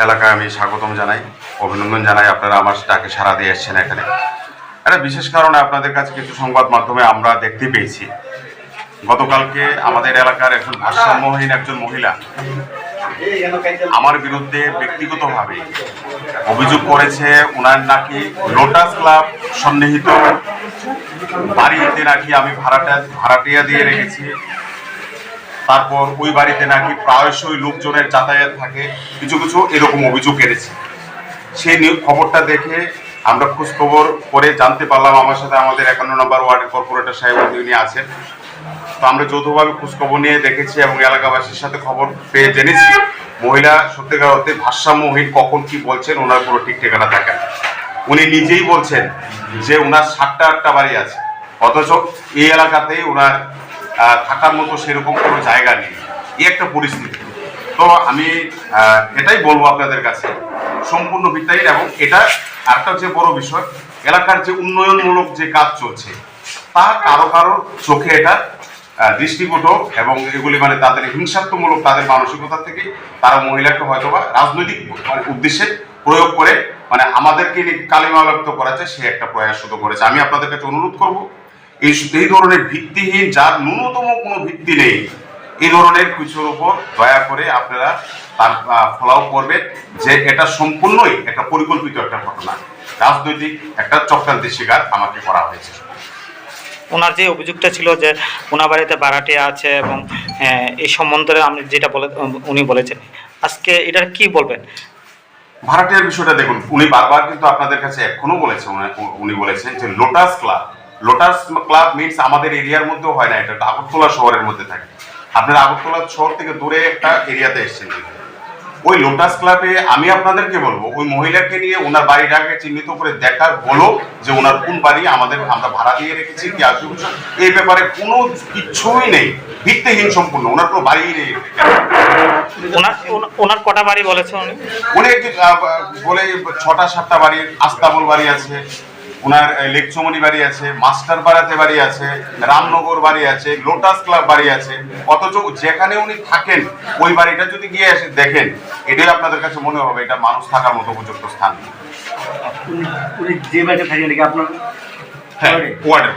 এলাকায় আমি স্বাগতম জানাই, অভিনন্দন জানাই। আপনারা আমার ডাকে সাড়া দিয়ে এসেছেন এখানে। একটা বিশেষ কারণে আপনাদের কাছে কিছু সংবাদ মাধ্যমে আমরা দেখতে পেয়েছি। গতকালকে আমাদের এলাকার একজন ভারসাম্যহীন একজন মহিলা আমার বিরুদ্ধে ব্যক্তিগতভাবে অভিযোগ করেছে, ওনার নাকি লোটাস ক্লাব সন্নিহিত বাড়িতে নাকি আমি ভাড়াটিয়া দিয়ে রেখেছি। তারপর ওই বাড়িতে নাকি প্রায়শই লোকজনের যাতায়াত থাকে, কিছু কিছু এরকম অভিযোগ এনেছে। সেই খবরটা দেখে আমরা খোঁজ খবর করে জানতে পারলাম, আমার সাথে আমাদের 51 নম্বর ওয়ার্ডের কর্পোরেটর সাহেব উনি আছেন। তো আমরা যৌথভাবে খোঁজ খবর নিয়ে দেখেছি এবং এলাকাবাসীর সাথে খবর পেয়ে জেনেছি মহিলা সত্যিকার অর্থে ভারসাম্যহীন। কখন কি বলছেন ওনার পুরো ঠিক ঠিকানা থাকে। উনি নিজেই বলছেন যে ওনার 7টা বাড়ি আছে, অথচ এই এলাকাতেই ওনার থাকার মতো সেরকম কোনো জায়গা নেই। এই একটা পরিস্থিতি। তো আমি এটাই বলবো আপনাদের কাছে, সম্পূর্ণ ভিত্তিহীন। এবং এটা আরেকটা যে বড় বিষয়, এলাকার যে উন্নয়নমূলক যে কাজ চলছে তা কারো কারো চোখে এটা দৃষ্টিকটু, এবং এগুলি মানে তাদের হিংসাত্মমূলক তাদের মানসিকতা থেকে তারা মহিলাকে হয়তোবা রাজনৈতিক উদ্দেশ্যে প্রয়োগ করে মানে আমাদেরকে কালিমালিপ্ত করাচ্ছে, সে একটা প্রয়াস শুধু করেছে। আমি আপনাদের কাছে অনুরোধ করবো, এই ধরনের ভিত্তিহীন, যার ন্যূনতম কোনো ভিত্তি নেই, এই ধরনের কিছুর উপর দয়া করে আপনারা তার ফলাও করবেন যে এটা সম্পূর্ণই একটা পরিকল্পিত একটা ঘটনা, রাজনৈতিক একটা চক্রান্তের শিকার আমাকে করা হয়েছে। ওনার যে অভিযোগটা ছিল যে ওনার বাড়িতে ভাড়াটিয়া আছে এবং এই সম্বন্ধে আমি যেটা উনি বলেছেন, আজকে এটার কি বলবেন? ভাড়াটিয়ার বিষয়টা দেখুন, উনি বারবার কিন্তু আপনাদের কাছে এখনো বলেছেন, উনি বলেছেন যে লোটাস ক্লাব মিনস আমাদের এরিয়ার মধ্যেও হয় না, এটা আগরতলা শহরের মধ্যে থাকে। আপনারা আগরতলা শহর থেকে দূরে একটা এরিয়াতে এসেছেন। ওই লোটাস ক্লাবে আমি আপনাদেরকে বলবো, ওই মহিলাকে নিয়ে ওনার বাড়িটাকে চিহ্নিত করে দেখার হলো যে ওনার কোন বাড়ি আমরা ভাড়া দিয়ে রেখেছি কি আসবে, এই ব্যাপারে কোনো কিছুই নেই, ভিত্তিহীন সম্পূর্ণ। ওনার কোনো বাড়ি নেই। ওনার কটা বাড়ি বলেছে উনি? বলে 6টা-7টা বাড়ি, আস্তাবল বাড়ি আছে, ওনার লেকচমনি বাড়ি আছে, মাস্টার পাড়াতে বাড়ি আছে, রামনগর বাড়ি আছে, লোটাস ক্লাব বাড়ি আছে। অথচ যেখানে উনি থাকেন ওই বাড়িটা যদি গিয়ে এসে দেখেন, এটাই আপনাদের কাছে মনে হবে এটা মানুষ থাকার মতো উপযুক্ত স্থান। উনি যে বাড়িতে থাকেন আপনার? হ্যাঁ, ওয়ার্ডে।